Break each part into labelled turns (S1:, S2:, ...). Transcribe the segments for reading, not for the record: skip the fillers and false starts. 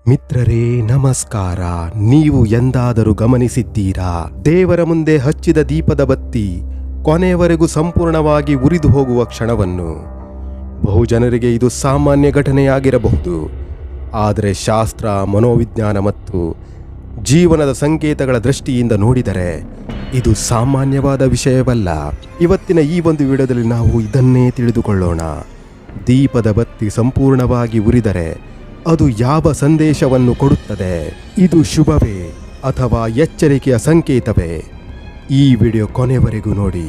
S1: ಮಿತ್ರರೇ ನಮಸ್ಕಾರ. ನೀವು ಎಂದಾದರೂ ಗಮನಿಸಿದ್ದೀರಾ, ದೇವರ ಮುಂದೆ ಹಚ್ಚಿದ ದೀಪದ ಬತ್ತಿ ಕೊನೆಯವರೆಗೂ ಸಂಪೂರ್ಣವಾಗಿ ಉರಿದು ಹೋಗುವ ಕ್ಷಣವನ್ನು? ಬಹುಜನರಿಗೆ ಇದು ಸಾಮಾನ್ಯ ಘಟನೆಯಾಗಿರಬಹುದು, ಆದರೆ ಶಾಸ್ತ್ರ, ಮನೋವಿಜ್ಞಾನ ಮತ್ತು ಜೀವನದ ಸಂಕೇತಗಳ ದೃಷ್ಟಿಯಿಂದ ನೋಡಿದರೆ ಇದು ಸಾಮಾನ್ಯವಾದ ವಿಷಯವಲ್ಲ. ಇವತ್ತಿನ ಈ ಒಂದು ವಿಡಿಯೋದಲ್ಲಿ ನಾವು ಇದನ್ನೇ ತಿಳಿದುಕೊಳ್ಳೋಣ. ದೀಪದ ಬತ್ತಿ ಸಂಪೂರ್ಣವಾಗಿ ಉರಿದರೆ ಅದು ಯಾವ ಸಂದೇಶವನ್ನು ಕೊಡುತ್ತದೆ? ಇದು ಶುಭವೇ ಅಥವಾ ಎಚ್ಚರಿಕೆಯ ಸಂಕೇತವೇ? ಈ ವಿಡಿಯೋ ಕೊನೆವರೆಗೂ ನೋಡಿ.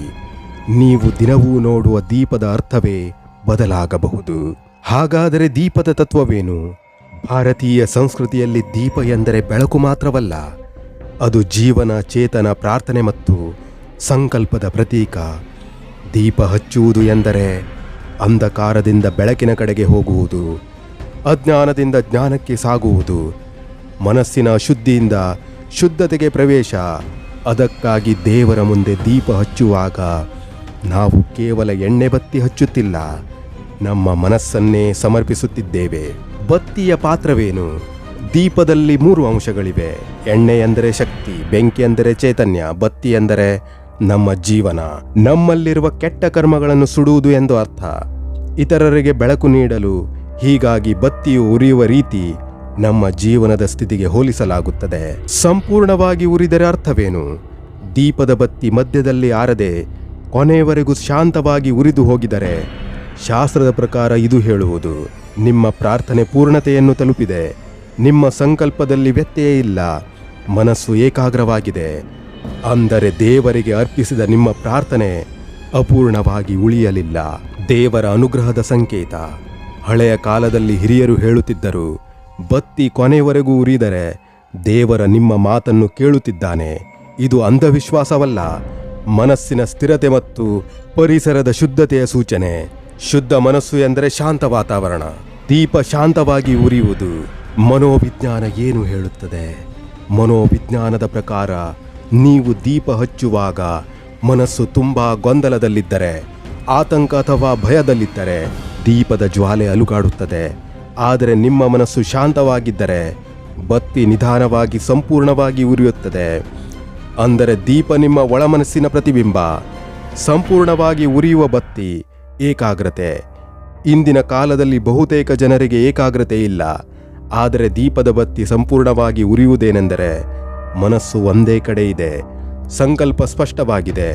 S1: ನೀವು ದಿನವೂ ನೋಡುವ ದೀಪದ ಅರ್ಥವೇ ಬದಲಾಗಬಹುದು. ಹಾಗಾದರೆ ದೀಪದ ತತ್ವವೇನು? ಭಾರತೀಯ ಸಂಸ್ಕೃತಿಯಲ್ಲಿ ದೀಪ ಎಂದರೆ ಬೆಳಕು ಮಾತ್ರವಲ್ಲ, ಅದು ಜೀವನ, ಚೇತನ, ಪ್ರಾರ್ಥನೆ ಮತ್ತು ಸಂಕಲ್ಪದ ಪ್ರತೀಕ. ದೀಪ ಹಚ್ಚುವುದು ಎಂದರೆ ಅಂಧಕಾರದಿಂದ ಬೆಳಕಿನ ಕಡೆಗೆ ಹೋಗುವುದು, ಅಜ್ಞಾನದಿಂದ ಜ್ಞಾನಕ್ಕೆ ಸಾಗುವುದು, ಮನಸ್ಸಿನ ಅಶುದ್ಧಿಯಿಂದ ಶುದ್ಧತೆಗೆ ಪ್ರವೇಶ. ಅದಕ್ಕಾಗಿ ದೇವರ ಮುಂದೆ ದೀಪ ಹಚ್ಚುವಾಗ ನಾವು ಕೇವಲ ಎಣ್ಣೆ ಬತ್ತಿ ಹಚ್ಚುತ್ತಿಲ್ಲ, ನಮ್ಮ ಮನಸ್ಸನ್ನೇ ಸಮರ್ಪಿಸುತ್ತಿದ್ದೇವೆ. ಬತ್ತಿಯ ಪಾತ್ರವೇನು? ದೀಪದಲ್ಲಿ 3 ಅಂಶಗಳಿವೆ. ಎಣ್ಣೆ ಎಂದರೆ ಶಕ್ತಿ, ಬೆಂಕಿ ಎಂದರೆ ಚೈತನ್ಯ, ಬತ್ತಿ ಎಂದರೆ ನಮ್ಮ ಜೀವನ. ನಮ್ಮಲ್ಲಿರುವ ಕೆಟ್ಟ ಕರ್ಮಗಳನ್ನು ಸುಡುವುದು ಎಂದು ಅರ್ಥ, ಇತರರಿಗೆ ಬೆಳಕು ನೀಡಲು. ಹೀಗಾಗಿ ಬತ್ತಿಯು ಉರಿಯುವ ರೀತಿ ನಮ್ಮ ಜೀವನದ ಸ್ಥಿತಿಗೆ ಹೋಲಿಸಲಾಗುತ್ತದೆ. ಸಂಪೂರ್ಣವಾಗಿ ಉರಿದರೆ ಅರ್ಥವೇನು? ದೀಪದ ಬತ್ತಿ ಮಧ್ಯದಲ್ಲಿ ಆರದೆ ಕೊನೆಯವರೆಗೂ ಶಾಂತವಾಗಿ ಉರಿದು ಹೋಗಿದರೆ, ಶಾಸ್ತ್ರದ ಪ್ರಕಾರ ಇದು ಹೇಳುವುದು ನಿಮ್ಮ ಪ್ರಾರ್ಥನೆ ಪೂರ್ಣತೆಯನ್ನು ತಲುಪಿದೆ, ನಿಮ್ಮ ಸಂಕಲ್ಪದಲ್ಲಿ ವ್ಯತ್ಯಯ ಇಲ್ಲ, ಮನಸ್ಸು ಏಕಾಗ್ರವಾಗಿದೆ. ಅಂದರೆ ದೇವರಿಗೆ ಅರ್ಪಿಸಿದ ನಿಮ್ಮ ಪ್ರಾರ್ಥನೆ ಅಪೂರ್ಣವಾಗಿ ಉಳಿಯಲಿಲ್ಲ. ದೇವರ ಅನುಗ್ರಹದ ಸಂಕೇತ. ಹಳೆಯ ಕಾಲದಲ್ಲಿ ಹಿರಿಯರು ಹೇಳುತ್ತಿದ್ದರು, ಬತ್ತಿ ಕೊನೆಯವರೆಗೂ ಉರಿದರೆ ದೇವರ ನಿಮ್ಮ ಮಾತನ್ನು ಕೇಳುತ್ತಿದ್ದಾನೆ. ಇದು ಅಂಧವಿಶ್ವಾಸವಲ್ಲ, ಮನಸ್ಸಿನ ಸ್ಥಿರತೆ ಮತ್ತು ಪರಿಸರದ ಶುದ್ಧತೆಯ ಸೂಚನೆ. ಶುದ್ಧ ಮನಸ್ಸು ಎಂದರೆ ಶಾಂತ ವಾತಾವರಣ. ದೀಪ ಶಾಂತವಾಗಿ ಉರಿಯುವುದು. ಮನೋವಿಜ್ಞಾನ ಏನು ಹೇಳುತ್ತದೆ? ಮನೋವಿಜ್ಞಾನದ ಪ್ರಕಾರ ನೀವು ದೀಪ ಹಚ್ಚುವಾಗ ಮನಸ್ಸು ತುಂಬಾ ಗೊಂದಲದಲ್ಲಿದ್ದರೆ, ಆತಂಕ ಅಥವಾ ಭಯದಲ್ಲಿದ್ದರೆ ದೀಪದ ಜ್ವಾಲೆ ಅಲುಗಾಡುತ್ತದೆ. ಆದರೆ ನಿಮ್ಮ ಮನಸ್ಸು ಶಾಂತವಾಗಿದ್ದರೆ ಬತ್ತಿ ನಿಧಾನವಾಗಿ ಸಂಪೂರ್ಣವಾಗಿ ಉರಿಯುತ್ತದೆ. ಅಂದರೆ ದೀಪ ನಿಮ್ಮ ಒಳಮನಸ್ಸಿನ ಪ್ರತಿಬಿಂಬ. ಸಂಪೂರ್ಣವಾಗಿ ಉರಿಯುವ ಬತ್ತಿ ಏಕಾಗ್ರತೆ. ಇಂದಿನ ಕಾಲದಲ್ಲಿ ಬಹುತೇಕ ಜನರಿಗೆ ಏಕಾಗ್ರತೆ ಇಲ್ಲ. ಆದರೆ ದೀಪದ ಬತ್ತಿ ಸಂಪೂರ್ಣವಾಗಿ ಉರಿಯುವುದೇನೆಂದರೆ ಮನಸ್ಸು ಒಂದೇ ಕಡೆ ಇದೆ, ಸಂಕಲ್ಪ ಸ್ಪಷ್ಟವಾಗಿದೆ,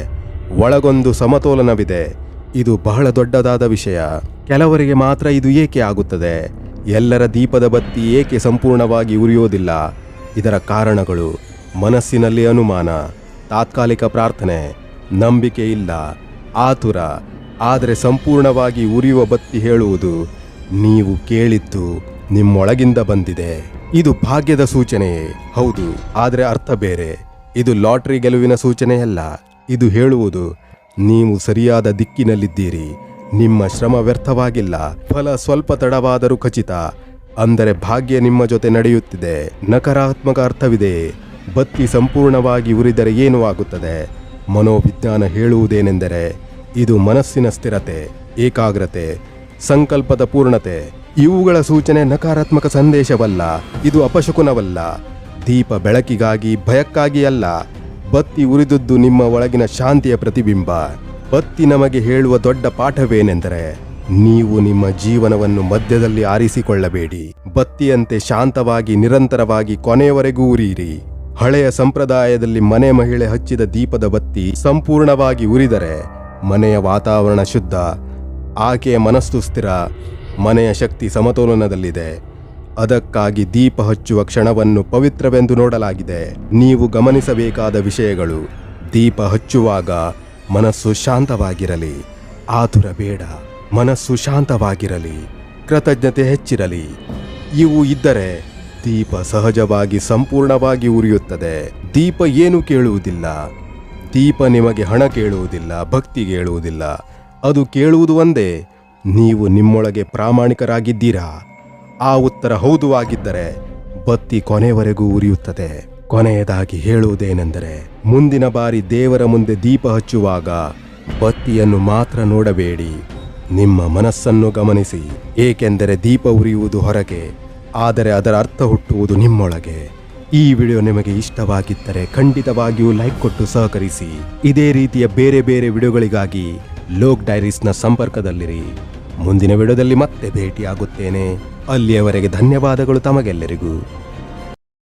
S1: ಒಳಗೊಂದು ಸಮತೋಲನವಿದೆ. ಇದು ಬಹಳ ದೊಡ್ಡದಾದ ವಿಷಯ. ಕೆಲವರಿಗೆ ಮಾತ್ರ ಇದು ಏಕೆ ಆಗುತ್ತದೆ? ಎಲ್ಲರ ದೀಪದ ಬತ್ತಿ ಏಕೆ ಸಂಪೂರ್ಣವಾಗಿ ಉರಿಯೋದಿಲ್ಲ? ಇದರ ಕಾರಣಗಳು: ಮನಸ್ಸಿನಲ್ಲಿ ಅನುಮಾನ, ತಾತ್ಕಾಲಿಕ ಪ್ರಾರ್ಥನೆ, ನಂಬಿಕೆ ಇಲ್ಲ, ಆತುರ. ಆದರೆ ಸಂಪೂರ್ಣವಾಗಿ ಉರಿಯುವ ಬತ್ತಿ ಹೇಳುವುದು ನೀವು ಕೇಳಿದ್ದು ನಿಮ್ಮೊಳಗಿಂದ ಬಂದಿದೆ. ಇದು ಭಾಗ್ಯದ ಸೂಚನೆಯೇ ಹೌದು, ಆದರೆ ಅರ್ಥ ಬೇರೆ. ಇದು ಲಾಟರಿ ಗೆಲುವಿನ ಸೂಚನೆಯಲ್ಲ. ಇದು ಹೇಳುವುದು ನೀವು ಸರಿಯಾದ ದಿಕ್ಕಿನಲ್ಲಿದ್ದೀರಿ, ನಿಮ್ಮ ಶ್ರಮ ವ್ಯರ್ಥವಾಗಿಲ್ಲ, ಫಲ ಸ್ವಲ್ಪ ತಡವಾದರೂ ಖಚಿತ. ಅಂದರೆ ಭಾಗ್ಯ ನಿಮ್ಮ ಜೊತೆ ನಡೆಯುತ್ತಿದೆ. ನಕಾರಾತ್ಮಕ ಅರ್ಥವಿದೆ. ಬತ್ತಿ ಸಂಪೂರ್ಣವಾಗಿ ಉರಿದರೆ ಏನು ಆಗುತ್ತದೆ? ಮನೋವಿಜ್ಞಾನ ಹೇಳುವುದೇನೆಂದರೆ ಇದು ಮನಸ್ಸಿನ ಸ್ಥಿರತೆ, ಏಕಾಗ್ರತೆ, ಸಂಕಲ್ಪದ ಪೂರ್ಣತೆ. ಇವುಗಳ ಸೂಚನೆ ನಕಾರಾತ್ಮಕ ಸಂದೇಶವಲ್ಲ, ಇದು ಅಪಶಕುನವಲ್ಲ. ದೀಪ ಬೆಳಕಿಗಾಗಿ, ಭಯಕ್ಕಾಗಿ ಅಲ್ಲ. ಬತ್ತಿ ಉರಿದದ್ದು ನಿಮ್ಮ ಒಳಗಿನ ಶಾಂತಿಯ ಪ್ರತಿಬಿಂಬ. ಬತ್ತಿ ನಮಗೆ ಹೇಳುವ ದೊಡ್ಡ ಪಾಠವೇನೆಂದರೆ, ನೀವು ನಿಮ್ಮ ಜೀವನವನ್ನು ಮಧ್ಯದಲ್ಲಿ ಆರಿಸಿಕೊಳ್ಳಬೇಡಿ. ಬತ್ತಿಯಂತೆ ಶಾಂತವಾಗಿ ನಿರಂತರವಾಗಿ ಕೊನೆಯವರೆಗೂ ಉರಿಯಿರಿ. ಹಳೆಯ ಸಂಪ್ರದಾಯದಲ್ಲಿ ಮನೆ ಮಹಿಳೆ ಹಚ್ಚಿದ ದೀಪದ ಬತ್ತಿ ಸಂಪೂರ್ಣವಾಗಿ ಉರಿದರೆ ಮನೆಯ ವಾತಾವರಣ ಶುದ್ಧ, ಆಕೆಯ ಮನಸ್ಸು ಸ್ಥಿರ, ಮನೆಯ ಶಕ್ತಿ ಸಮತೋಲನದಲ್ಲಿದೆ. ಅದಕ್ಕಾಗಿ ದೀಪ ಹಚ್ಚುವ ಕ್ಷಣವನ್ನು ಪವಿತ್ರವೆಂದು ನೋಡಲಾಗಿದೆ. ನೀವು ಗಮನಿಸಬೇಕಾದ ವಿಷಯಗಳು: ದೀಪ ಹಚ್ಚುವಾಗ ಮನಸ್ಸು ಶಾಂತವಾಗಿರಲಿ, ಆತುರ ಬೇಡ. ಮನಸ್ಸು ಶಾಂತವಾಗಿರಲಿ, ಕೃತಜ್ಞತೆ ಹೆಚ್ಚಿರಲಿ. ಇವು ಇದ್ದರೆ ದೀಪ ಸಹಜವಾಗಿ ಸಂಪೂರ್ಣವಾಗಿ ಉರಿಯುತ್ತದೆ. ದೀಪ ಏನು ಕೇಳುವುದಿಲ್ಲ. ದೀಪ ನಿಮಗೆ ಹಣ ಕೇಳುವುದಿಲ್ಲ, ಭಕ್ತಿ ಕೇಳುವುದಿಲ್ಲ. ಅದು ಕೇಳುವುದು ಒಂದೇ: ನೀವು ನಿಮ್ಮೊಳಗೆ ಪ್ರಾಮಾಣಿಕರಾಗಿದ್ದೀರಾ? ಆ ಉತ್ತರ ಹೌದು ಆಗಿದ್ದರೆ ಬತ್ತಿ ಕೊನೆವರೆಗೂ ಉರಿಯುತ್ತದೆ. ಕೊನೆಯದಾಗಿ ಹೇಳುವುದೇನೆಂದರೆ, ಮುಂದಿನ ಬಾರಿ ದೇವರ ಮುಂದೆ ದೀಪ ಹಚ್ಚುವಾಗ ಬತ್ತಿಯನ್ನು ಮಾತ್ರ ನೋಡಬೇಡಿ, ನಿಮ್ಮ ಮನಸ್ಸನ್ನು ಗಮನಿಸಿ. ಏಕೆಂದರೆ ದೀಪ ಉರಿಯುವುದು ಹೊರಗೆ, ಆದರೆ ಅದರ ಅರ್ಥ ಹುಟ್ಟುವುದು ನಿಮ್ಮೊಳಗೆ. ಈ ವಿಡಿಯೋ ನಿಮಗೆ ಇಷ್ಟವಾಗಿದ್ದರೆ ಖಂಡಿತವಾಗಿಯೂ ಲೈಕ್ ಕೊಟ್ಟು ಸಹಕರಿಸಿ. ಇದೇ ರೀತಿಯ ಬೇರೆ ಬೇರೆ ವಿಡಿಯೋಗಳಿಗಾಗಿ ಲೋಕ್ ಡೈರೀಸ್ನ ಸಂಪರ್ಕದಲ್ಲಿರಿ. ಮುಂದಿನ ವಿಡಿಯೋದಲ್ಲಿ ಮತ್ತೆ ಭೇಟಿಯಾಗುತ್ತೇನೆ. ಅಲ್ಲಿಯವರೆಗೆ ಧನ್ಯವಾದಗಳು ತಮಗೆಲ್ಲರಿಗೂ.